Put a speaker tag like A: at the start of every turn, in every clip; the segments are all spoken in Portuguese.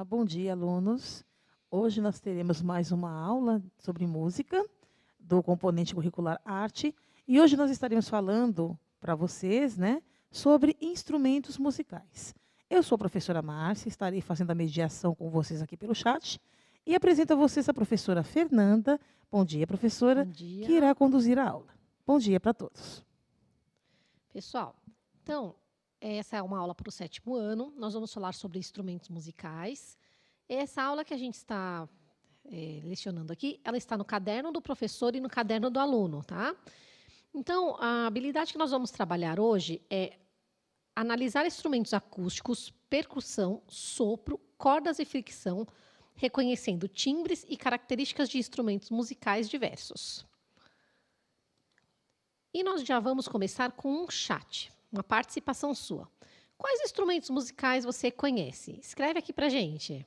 A: Bom dia, alunos. Hoje nós teremos mais uma aula sobre música do componente curricular arte e hoje nós estaremos falando para vocês, né, sobre instrumentos musicais. Eu sou a professora Márcia, estarei fazendo a mediação com vocês aqui pelo chat e apresento a vocês a professora Fernanda. Bom dia, professora,
B: Bom dia.
A: que irá conduzir a aula. Bom dia para todos.
B: Pessoal, então, essa é uma aula para o 7º ano. Nós vamos falar sobre instrumentos musicais. Essa aula que a gente está lecionando aqui, ela está no caderno do professor e no caderno do aluno, tá? Então, a habilidade que nós vamos trabalhar hoje é analisar instrumentos acústicos, percussão, sopro, cordas e fricção, reconhecendo timbres e características de instrumentos musicais diversos. E nós já vamos começar com um chat, uma participação sua. Quais instrumentos musicais você conhece? Escreve aqui pra gente.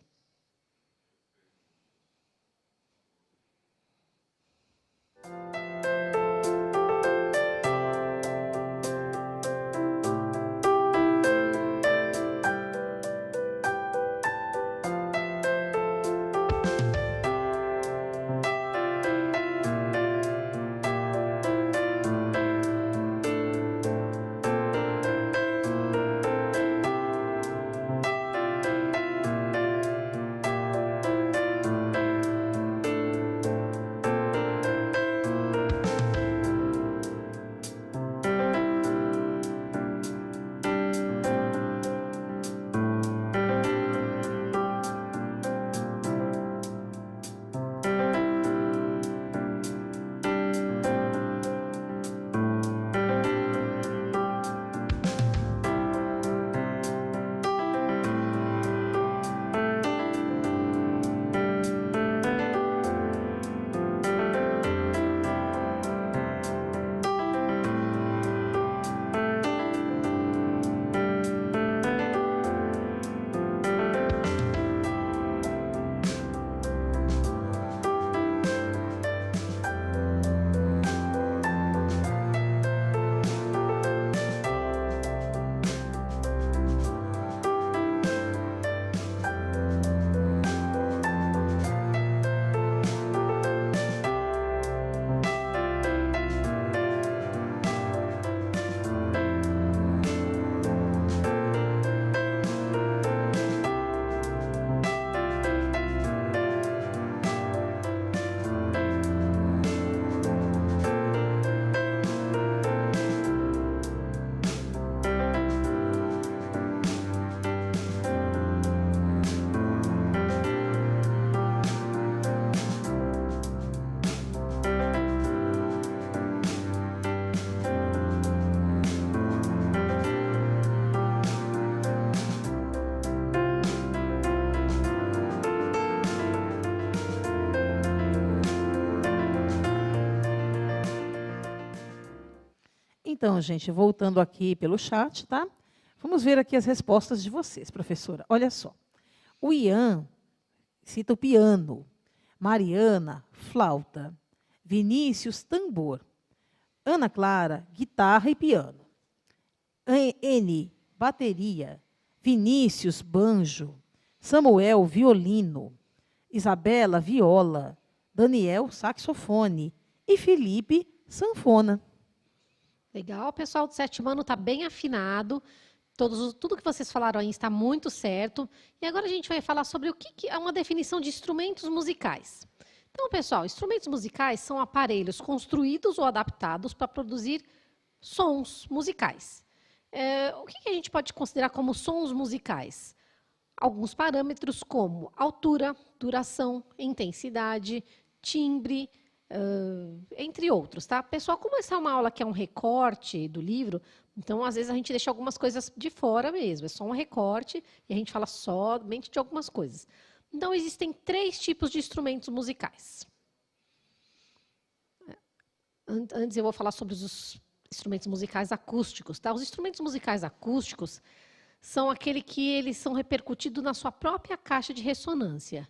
A: Então, gente, voltando aqui pelo chat, tá? Vamos ver aqui as respostas de vocês, professora. Olha só. O Ian cita o piano. Mariana, flauta. Vinícius, tambor. Ana Clara, guitarra e piano. N, bateria. Vinícius, banjo. Samuel, violino. Isabela, viola. Daniel, saxofone. E Felipe, sanfona.
B: Legal, o pessoal do 7º ano está bem afinado. Tudo que vocês falaram aí está muito certo. E agora a gente vai falar sobre o que é uma definição de instrumentos musicais. Então, pessoal, instrumentos musicais são aparelhos construídos ou adaptados para produzir sons musicais. O que a gente pode considerar como sons musicais? Alguns parâmetros como altura, duração, intensidade, timbre, entre outros, tá? Pessoal, como essa é uma aula que é um recorte do livro, então, às vezes, a gente deixa algumas coisas de fora mesmo. É só um recorte e a gente fala somente de algumas coisas. Então, existem 3 tipos de instrumentos musicais. Antes, eu vou falar sobre os instrumentos musicais acústicos, tá? Os instrumentos musicais acústicos são aquele que eles são repercutidos na sua própria caixa de ressonância.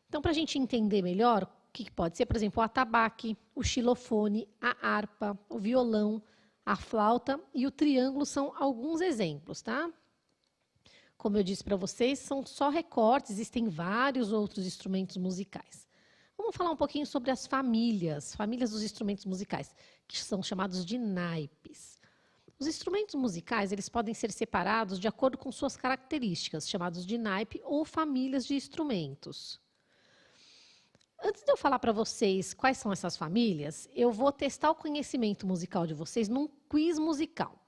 B: Então, para a gente entender melhor, o que pode ser, por exemplo, o atabaque, o xilofone, a harpa, o violão, a flauta e o triângulo são alguns exemplos, tá? Como eu disse para vocês, são só recortes, existem vários outros instrumentos musicais. Vamos falar um pouquinho sobre as famílias dos instrumentos musicais, que são chamados de naipes. Os instrumentos musicais, eles podem ser separados de acordo com suas características, chamados de naipe ou famílias de instrumentos. Antes de eu falar para vocês quais são essas famílias, eu vou testar o conhecimento musical de vocês num quiz musical.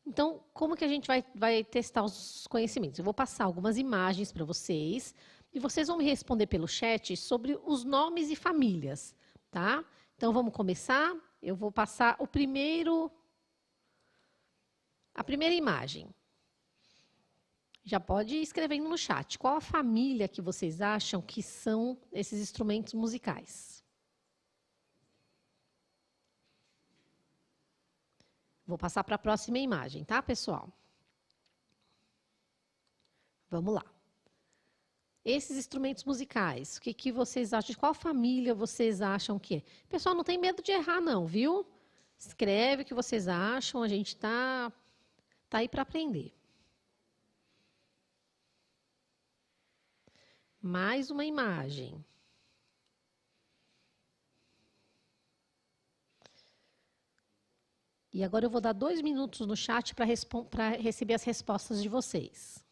B: Então, como que a gente vai testar os conhecimentos? Eu vou passar algumas imagens para vocês e vocês vão me responder pelo chat sobre os nomes e famílias, tá? Então, vamos começar. Eu vou passar a primeira imagem. Já pode ir escrevendo no chat. Qual a família que vocês acham que são esses instrumentos musicais? Vou passar para a próxima imagem, tá, pessoal? Vamos lá. Esses instrumentos musicais, o que vocês acham? De qual família vocês acham que é? Pessoal, não tem medo de errar, não, viu? Escreve o que vocês acham, a gente tá aí para aprender. Mais uma imagem. E agora eu vou dar 2 minutos no chat para receber as respostas de vocês.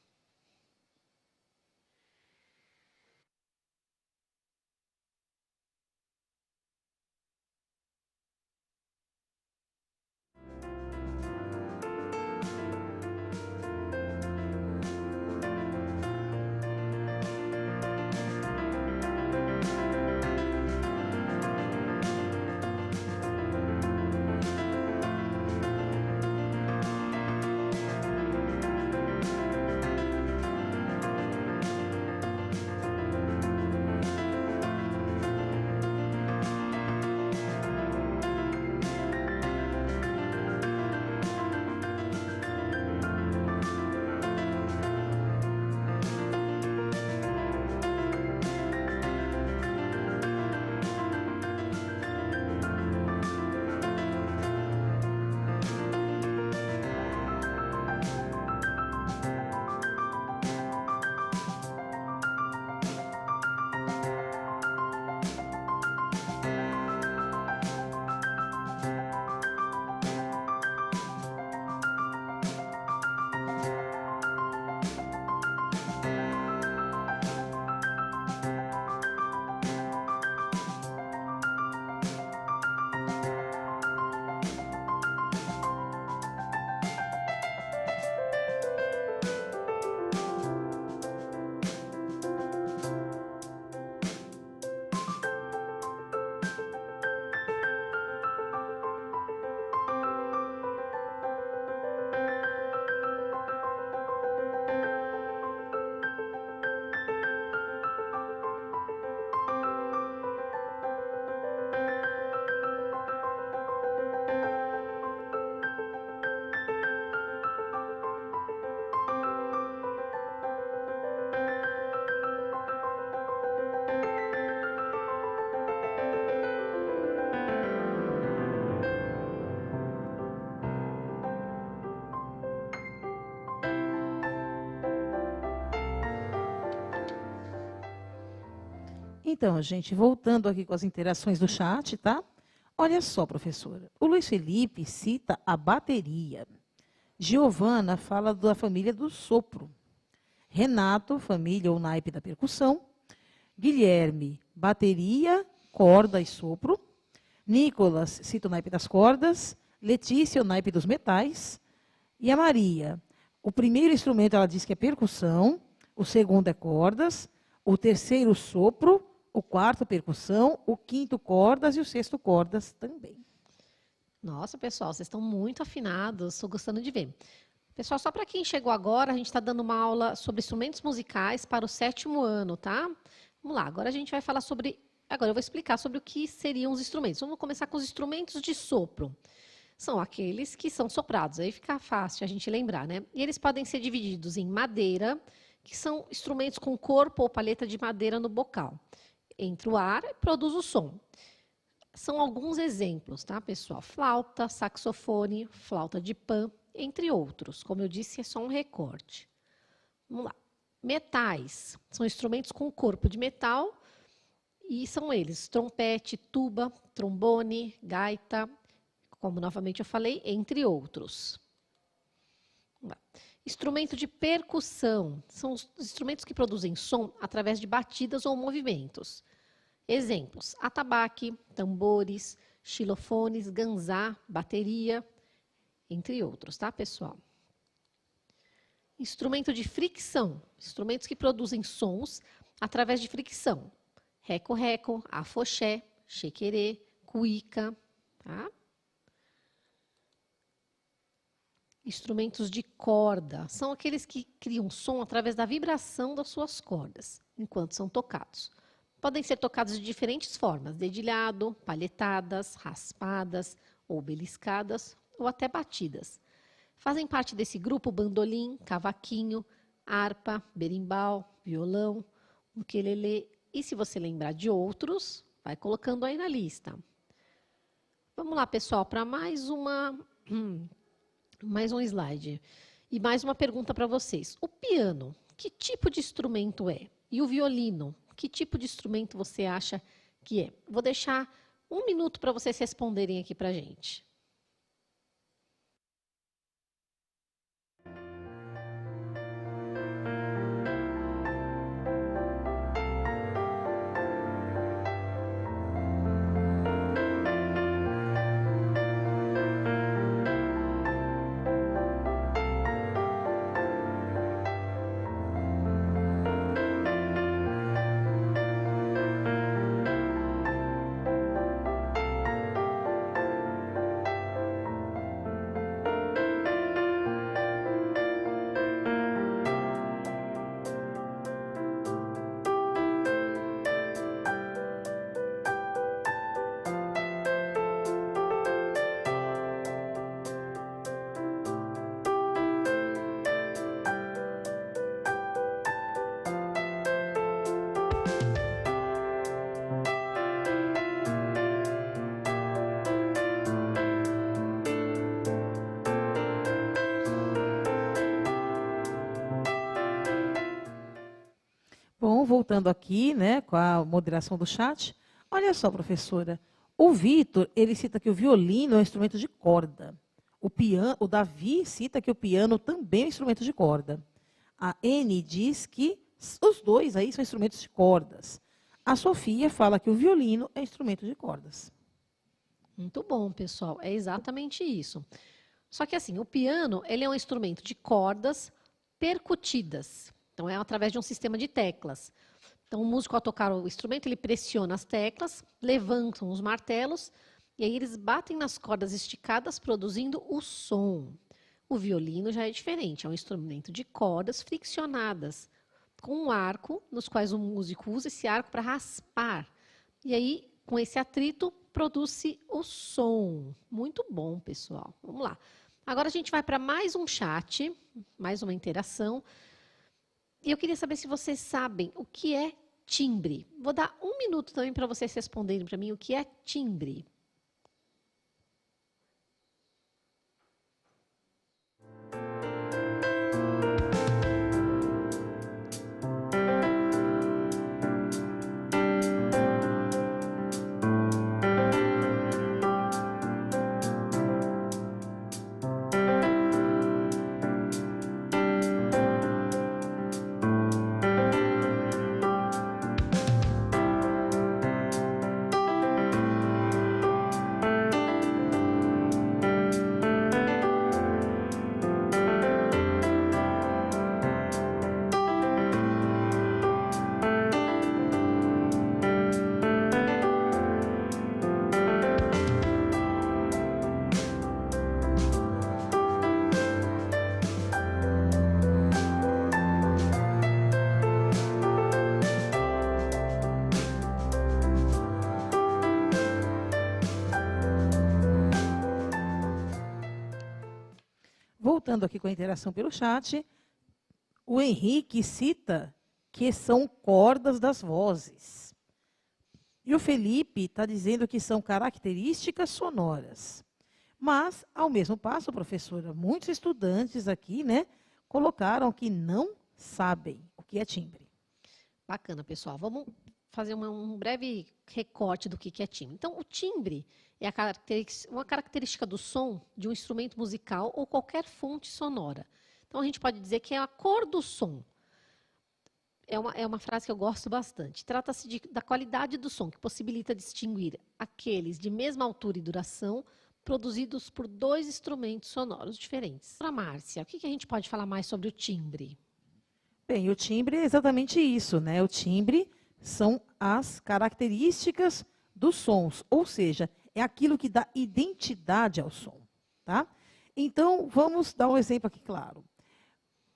A: Então, gente, voltando aqui com as interações do chat, tá? Olha só, professora. O Luiz Felipe cita a bateria. Giovana fala da família do sopro. Renato, família ou naipe da percussão. Guilherme, bateria, corda e sopro. Nicolas cita o naipe das cordas. Letícia, o naipe dos metais. E a Maria, o primeiro instrumento ela diz que é percussão, o segundo é cordas, o terceiro sopro, o quarto percussão, o quinto cordas e o sexto cordas também.
B: Nossa, pessoal, vocês estão muito afinados, estou gostando de ver. Pessoal, só para quem chegou agora, a gente está dando uma aula sobre instrumentos musicais para o 7º ano, tá? Vamos lá, agora a gente vai falar sobre... Agora eu vou explicar sobre o que seriam os instrumentos. Vamos começar com os instrumentos de sopro. São aqueles que são soprados, aí fica fácil a gente lembrar, né? E eles podem ser divididos em madeira, que são instrumentos com corpo ou palheta de madeira no bocal. Entra o ar e produz o som. São alguns exemplos, tá, pessoal? Flauta, saxofone, flauta de pan, entre outros. Como eu disse, é só um recorte. Vamos lá. Metais. São instrumentos com corpo de metal e são eles: trompete, tuba, trombone, gaita, como novamente eu falei, entre outros. Vamos lá. Instrumento de percussão. São os instrumentos que produzem som através de batidas ou movimentos. Exemplos: atabaque, tambores, xilofones, ganzá, bateria, entre outros, tá, pessoal? Instrumento de fricção. Instrumentos que produzem sons através de fricção. Reco-reco, afoxé, xequerê, cuíca, tá? Instrumentos de corda. São aqueles que criam som através da vibração das suas cordas, enquanto são tocados. Podem ser tocados de diferentes formas: dedilhado, palhetadas, raspadas ou beliscadas, ou até batidas. Fazem parte desse grupo bandolim, cavaquinho, harpa, berimbau, violão, ukelele. E se você lembrar de outros, vai colocando aí na lista. Vamos lá, pessoal, para mais um slide. E mais uma pergunta para vocês. O piano, que tipo de instrumento é? E o violino, que tipo de instrumento você acha que é? Vou deixar 1 minuto para vocês responderem aqui para a gente.
A: Bom, voltando aqui, né, com a moderação do chat. Olha só, professora. O Vitor, ele cita que o violino é um instrumento de corda. O Davi cita que o piano também é um instrumento de corda. A N diz que os dois aí são instrumentos de cordas. A Sofia fala que o violino é instrumento de cordas.
B: Muito bom, pessoal. É exatamente isso. Só que assim, o piano, ele é um instrumento de cordas percutidas. Então, é através de um sistema de teclas. Então, o músico, ao tocar o instrumento, ele pressiona as teclas, levantam os martelos, e aí eles batem nas cordas esticadas, produzindo o som. O violino já é diferente, é um instrumento de cordas friccionadas, com um arco, nos quais o músico usa esse arco para raspar. E aí, com esse atrito, produz-se o som. Muito bom, pessoal. Vamos lá. Agora a gente vai para mais um chat, mais uma interação. E eu queria saber se vocês sabem o que é timbre. Vou dar 1 minuto também para vocês responderem para mim o que é timbre.
A: Voltando aqui com a interação pelo chat, o Henrique cita que são cordas das vozes. E o Felipe está dizendo que são características sonoras. Mas, ao mesmo passo, professora, muitos estudantes aqui, né, colocaram que não sabem o que é timbre.
B: Bacana, pessoal. Vamos fazer um breve recorte do que é timbre. Então, o timbre é uma característica do som de um instrumento musical ou qualquer fonte sonora. Então, a gente pode dizer que é a cor do som. É uma frase que eu gosto bastante. Trata-se da qualidade do som, que possibilita distinguir aqueles de mesma altura e duração produzidos por dois instrumentos sonoros diferentes. Para Márcia, o que a gente pode falar mais sobre o timbre?
A: Bem, o timbre é exatamente isso, né? O timbre são as características dos sons, ou seja, é aquilo que dá identidade ao som, tá? Então, vamos dar um exemplo aqui claro.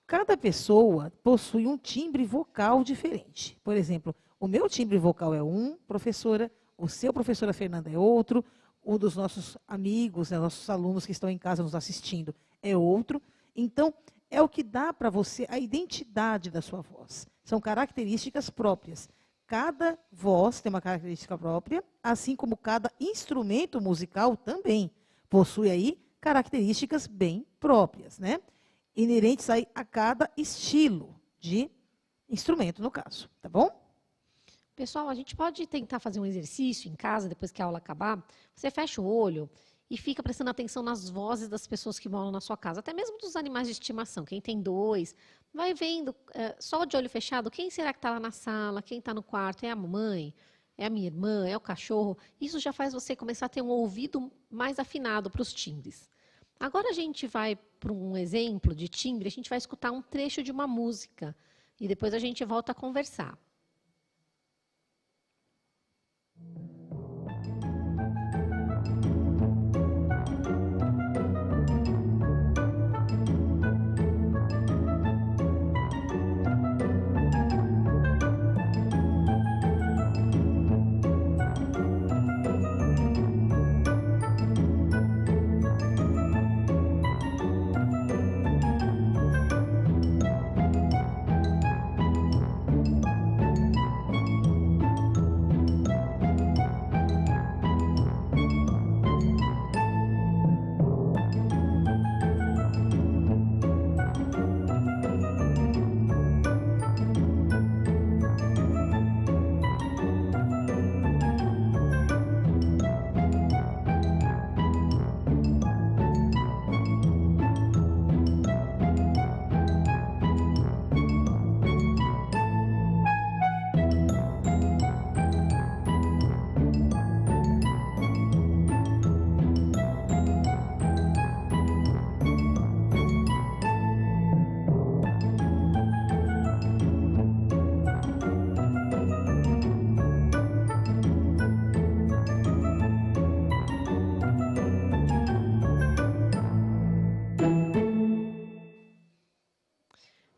A: Cada pessoa possui um timbre vocal diferente. Por exemplo, o meu timbre vocal é um, professora, o seu, professora Fernanda, é outro, o dos nossos amigos, né, nossos alunos que estão em casa nos assistindo, é outro. Então, é o que dá para você a identidade da sua voz. São características próprias. Cada voz tem uma característica própria, assim como cada instrumento musical também possui aí características bem próprias, né? Inerentes aí a cada estilo de instrumento, no caso, tá bom?
B: Pessoal, a gente pode tentar fazer um exercício em casa, depois que a aula acabar. Você fecha o olho e fica prestando atenção nas vozes das pessoas que moram na sua casa, até mesmo dos animais de estimação. Quem tem dois, vai vendo, só de olho fechado, quem será que está lá na sala, quem está no quarto, é a mamãe, é a minha irmã, é o cachorro. Isso já faz você começar a ter um ouvido mais afinado para os timbres. Agora a gente vai para um exemplo de timbre, a gente vai escutar um trecho de uma música e depois a gente volta a conversar.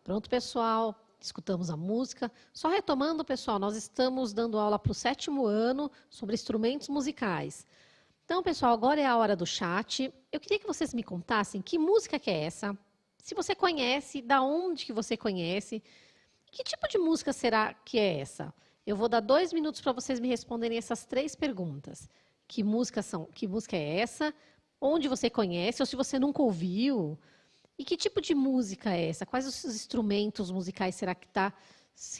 B: Pronto, pessoal, escutamos a música. Só retomando, pessoal, nós estamos dando aula para o 7º ano sobre instrumentos musicais. Então, pessoal, agora é a hora do chat. Eu queria que vocês me contassem que música que é essa, se você conhece, da onde que você conhece, que tipo de música será que é essa? Eu vou dar 2 minutos para vocês me responderem essas 3 perguntas. Que música é essa? Onde você conhece, ou se você nunca ouviu? E que tipo de música é essa? Quais os instrumentos musicais será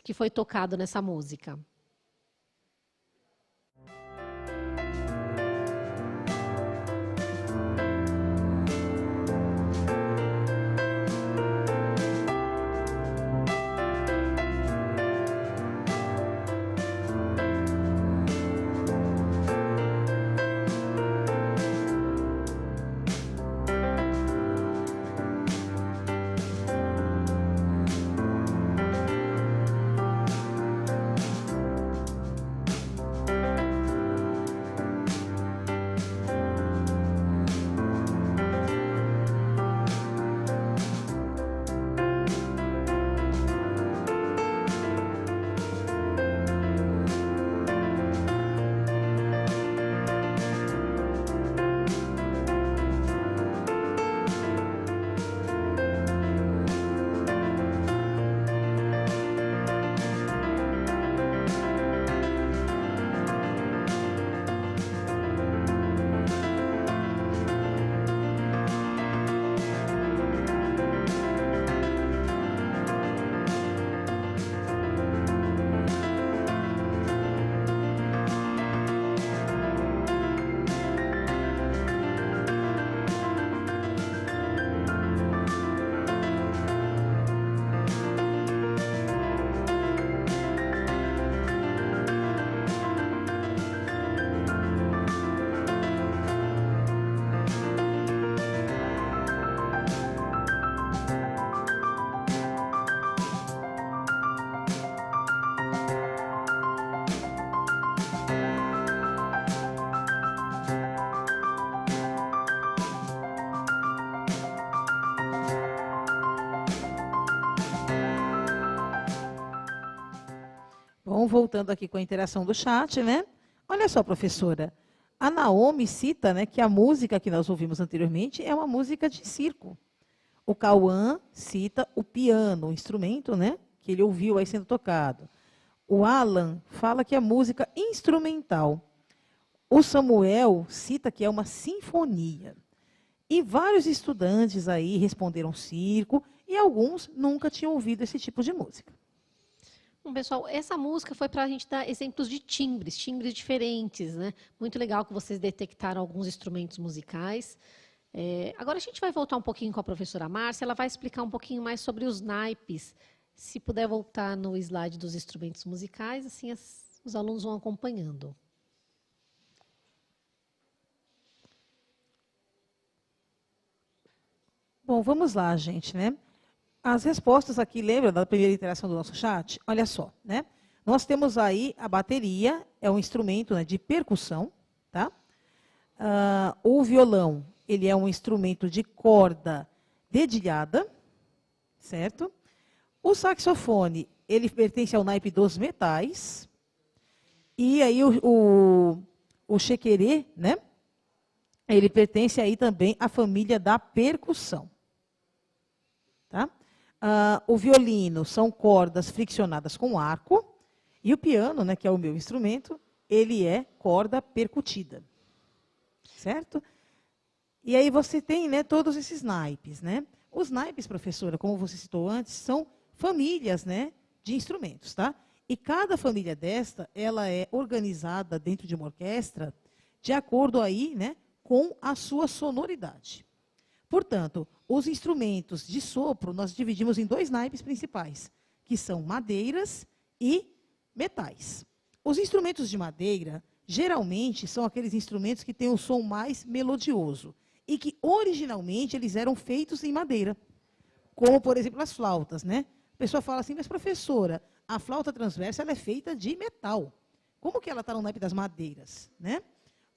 B: que foi tocado nessa música?
A: Então, voltando aqui com a interação do chat, né? Olha só, professora, a Naomi cita, né, que a música que nós ouvimos anteriormente é uma música de circo. O Cauã cita o piano, o instrumento, né, que ele ouviu aí sendo tocado. O Alan fala que é música instrumental. O Samuel cita que é uma sinfonia. E vários estudantes aí responderam circo e alguns nunca tinham ouvido esse tipo de música.
B: Bom, pessoal, essa música foi para a gente dar exemplos de timbres, timbres diferentes, né? Muito legal que vocês detectaram alguns instrumentos musicais. Agora a gente vai voltar um pouquinho com a professora Márcia, ela vai explicar um pouquinho mais sobre os naipes. Se puder voltar no slide dos instrumentos musicais, assim os alunos vão acompanhando.
A: Bom, vamos lá, gente, né? As respostas aqui, lembra da primeira interação do nosso chat? Olha só, né? Nós temos aí a bateria, é um instrumento, né, de percussão, tá? O violão, ele é um instrumento de corda dedilhada, certo? O saxofone, ele pertence ao naipe dos metais. E aí o chequerê, né? Ele pertence aí também à família da percussão. Tá? O violino são cordas friccionadas com arco. E o piano, né, que é o meu instrumento, ele é corda percutida. Certo? E aí você tem, né, todos esses naipes. Né? Os naipes, professora, como você citou antes, são famílias, né, de instrumentos. Tá? E cada família desta, ela é organizada dentro de uma orquestra de acordo aí, né, com a sua sonoridade. Portanto, os instrumentos de sopro nós dividimos em dois naipes principais, que são madeiras e metais. Os instrumentos de madeira, geralmente, são aqueles instrumentos que têm um som mais melodioso e que, originalmente, eles eram feitos em madeira. Como, por exemplo, as flautas, né? A pessoa fala assim, mas professora, a flauta transversa ela é feita de metal. Como que ela está no naipe das madeiras, né?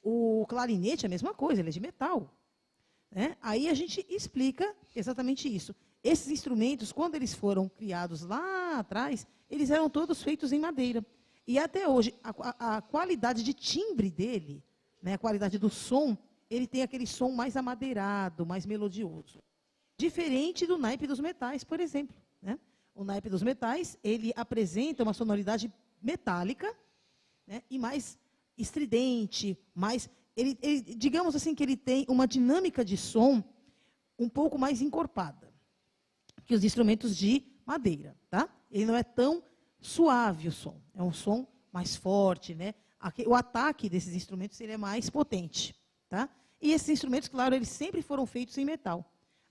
A: O clarinete é a mesma coisa, ele é de metal. Né? Aí a gente explica exatamente isso. Esses instrumentos, quando eles foram criados lá atrás, eles eram todos feitos em madeira. E até hoje, a qualidade de timbre dele, né, a qualidade do som, ele tem aquele som mais amadeirado, mais melodioso. Diferente do naipe dos metais, por exemplo. Né? O naipe dos metais, ele apresenta uma sonoridade metálica, né, e mais estridente, mais... digamos assim que ele tem uma dinâmica de som um pouco mais encorpada que os instrumentos de madeira. Tá? Ele não é tão suave o som, é um som mais forte. Né? O ataque desses instrumentos ele é mais potente. Tá? E esses instrumentos, claro, eles sempre foram feitos em metal.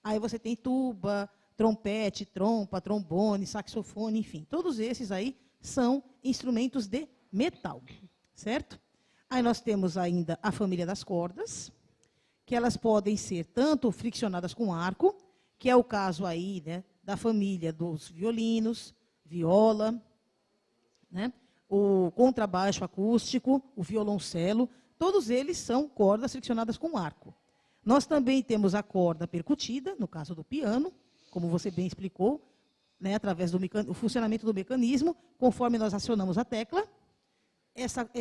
A: Aí você tem tuba, trompete, trompa, trombone, saxofone, enfim. Todos esses aí são instrumentos de metal. Certo? Aí nós temos ainda a família das cordas, que elas podem ser tanto friccionadas com arco, que é o caso aí, né, da família dos violinos, viola, né, o contrabaixo acústico, o violoncelo, todos eles são cordas friccionadas com arco. Nós também temos a corda percutida, no caso do piano, como você bem explicou, né, através do funcionamento do mecanismo, conforme nós acionamos a tecla,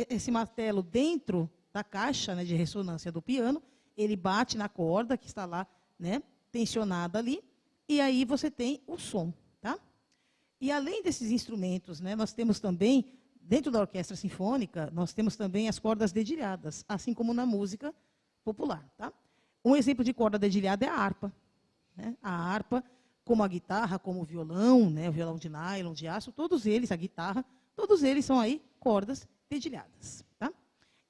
A: esse martelo dentro da caixa, né, de ressonância do piano, ele bate na corda que está lá, né, tensionada ali, e aí você tem o som. Tá? E além desses instrumentos, né, nós temos também, dentro da orquestra sinfônica, nós temos também as cordas dedilhadas, assim como na música popular. Tá? Um exemplo de corda dedilhada é a harpa. Né? A harpa, como a guitarra, como o violão, né, o violão de nylon, de aço, todos eles, a guitarra, todos eles são aí cordas dedilhadas. Tá?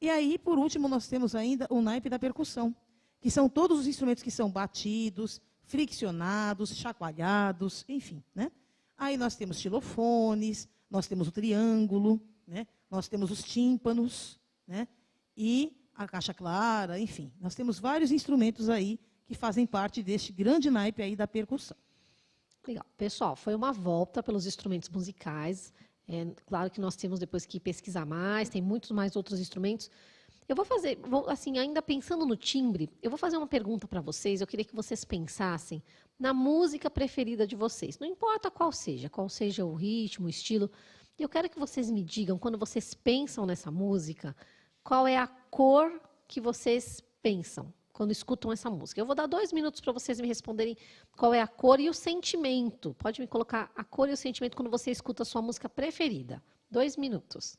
A: E aí, por último, nós temos ainda o naipe da percussão, que são todos os instrumentos que são batidos, friccionados, chacoalhados, enfim. Né? Aí nós temos xilofones, nós temos o triângulo, né? Nós temos os tímpanos, né? E a caixa clara, enfim. Nós temos vários instrumentos aí que fazem parte deste grande naipe aí da percussão.
B: Legal. Pessoal, foi uma volta pelos instrumentos musicais. Claro que nós temos depois que pesquisar mais, tem muitos mais outros instrumentos. Eu vou fazer, assim, ainda pensando no timbre, eu vou fazer uma pergunta para vocês. Eu queria que vocês pensassem na música preferida de vocês. Não importa qual seja o ritmo, o estilo. E eu quero que vocês me digam, quando vocês pensam nessa música, qual é a cor que vocês pensam quando escutam essa música. Eu vou dar 2 minutos para vocês me responderem qual é a cor e o sentimento. Pode me colocar a cor e o sentimento quando você escuta a sua música preferida. 2 minutos.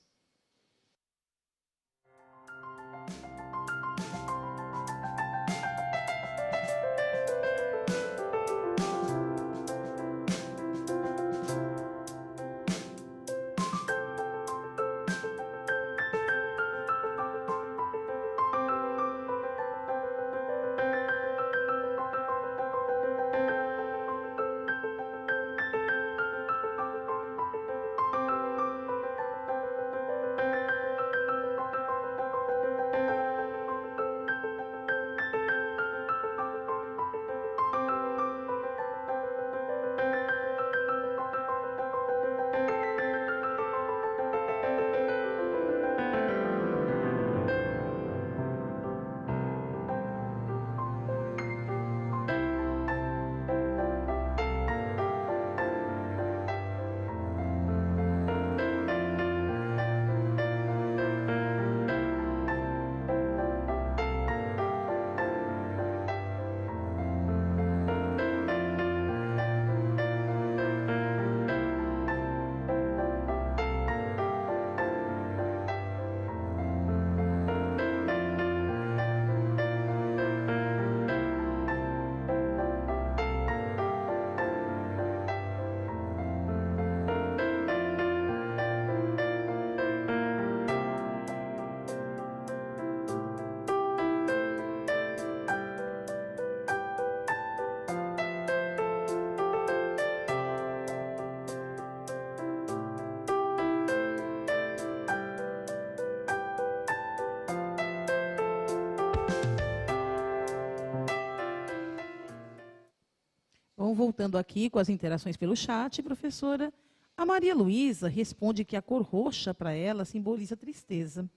A: Vamos voltando aqui com as interações pelo chat, professora. A Maria Luísa responde que a cor roxa, para ela, simboliza tristeza.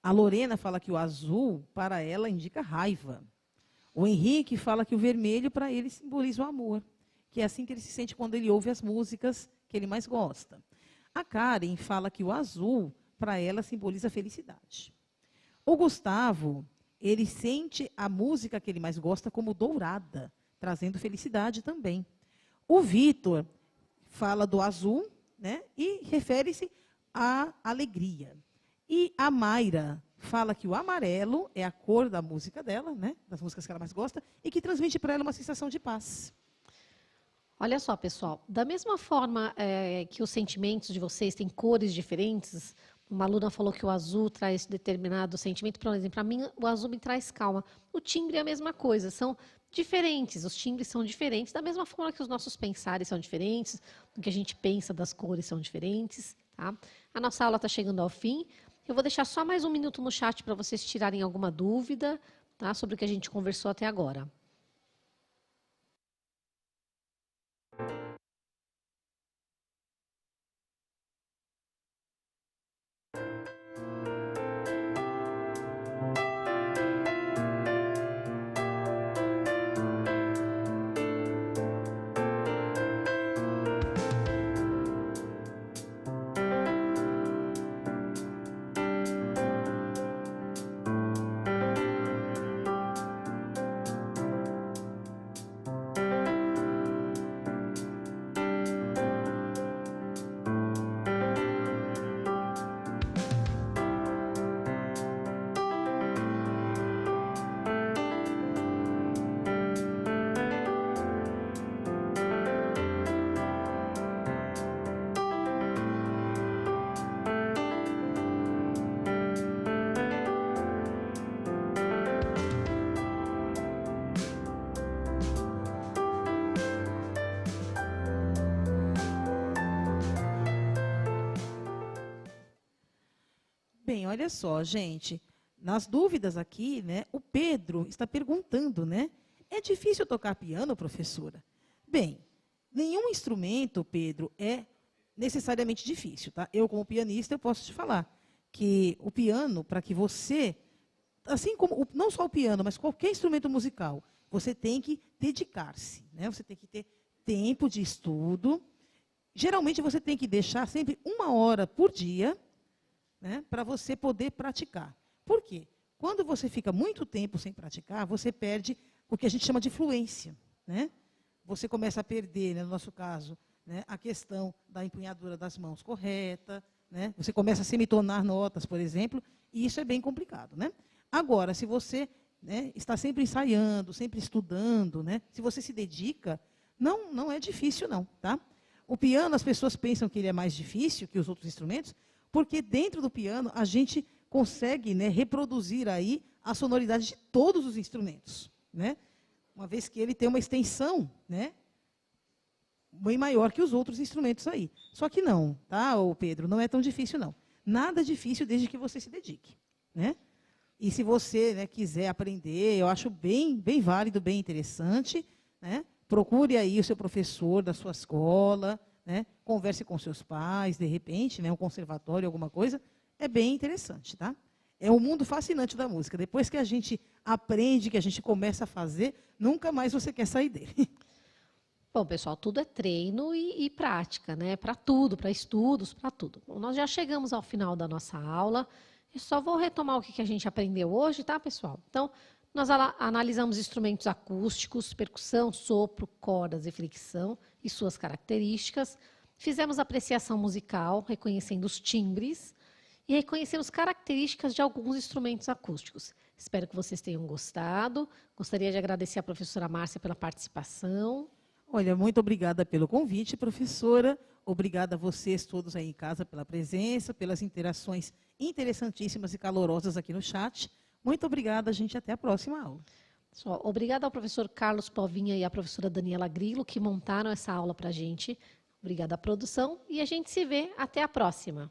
A: A Lorena fala que o azul, para ela, indica raiva. O Henrique fala que o vermelho, para ele, simboliza o amor, que é assim que ele se sente quando ele ouve as músicas que ele mais gosta. A Karen fala que o azul, para ela, simboliza a felicidade. O Gustavo, ele sente a música que ele mais gosta como dourada, trazendo felicidade também. O Vitor fala do azul, né, e refere-se à alegria. E a Mayra fala que o amarelo é a cor da música dela, né, das músicas que ela mais gosta, e que transmite para ela uma sensação de paz.
B: Olha só, pessoal, da mesma forma que os sentimentos de vocês têm cores diferentes, uma aluna falou que o azul traz determinado sentimento, por exemplo, para mim o azul me traz calma. O timbre é a mesma coisa, são diferentes, os timbres são diferentes, da mesma forma que os nossos pensares são diferentes, o que a gente pensa das cores são diferentes. Tá? A nossa aula está chegando ao fim. Eu vou deixar só mais 1 minuto no chat para vocês tirarem alguma dúvida, tá, sobre o que a gente conversou até agora.
A: Bem, olha só, gente, nas dúvidas aqui, né, o Pedro está perguntando, né, é difícil tocar piano, professora? Bem, nenhum instrumento, Pedro, é necessariamente difícil, tá? Eu, como pianista, eu posso te falar que o piano, para que você, assim como, não só o piano, mas qualquer instrumento musical, você tem que dedicar-se, né? Você tem que ter tempo de estudo, Geralmente, você tem que deixar sempre 1 hora por dia, né, para você poder praticar. Por quê? Quando você fica muito tempo sem praticar, você perde o que a gente chama de fluência, né? Você começa a perder, né, no nosso caso, né, a questão da empunhadura das mãos correta, né? Você começa a semitonar notas, por exemplo, e isso é bem complicado, né? Agora, se você, né, está sempre ensaiando, sempre estudando, né, se você se dedica, não é difícil, não, tá? O piano, as pessoas pensam que ele é mais difícil que os outros instrumentos, porque dentro do piano a gente consegue, né, reproduzir aí a sonoridade de todos os instrumentos, né? Uma vez que ele tem uma extensão, né, bem maior que os outros instrumentos aí. Só que não, tá, ô Pedro? Não é tão difícil, não. Nada difícil desde que você se dedique, né? E se você, né, quiser aprender, eu acho bem válido, bem interessante, né? Procure aí o seu professor da sua escola, né? Converse com seus pais, de repente, né, um conservatório, alguma coisa. É bem interessante, tá? É um mundo fascinante da música. Depois que a gente aprende, que a gente começa a fazer, nunca mais você quer sair dele.
B: Bom, pessoal, tudo é treino e prática, né? Para tudo, para estudos, para tudo. Bom, nós já chegamos ao final da nossa aula. Eu só vou retomar o que a gente aprendeu hoje, tá, pessoal? Então, nós analisamos instrumentos acústicos, percussão, sopro, cordas e fricção e suas características. Fizemos apreciação musical, reconhecendo os timbres e reconhecemos características de alguns instrumentos acústicos. Espero que vocês tenham gostado. Gostaria de agradecer à professora Márcia pela participação.
A: Olha, muito obrigada pelo convite, professora. Obrigada a vocês todos aí em casa pela presença, pelas interações interessantíssimas e calorosas aqui no chat. Muito obrigada, gente. Até a próxima aula.
B: Obrigada ao professor Carlos Povinha e à professora Daniela Grillo, que montaram essa aula para a gente. Obrigada à produção e a gente se vê. Até a próxima.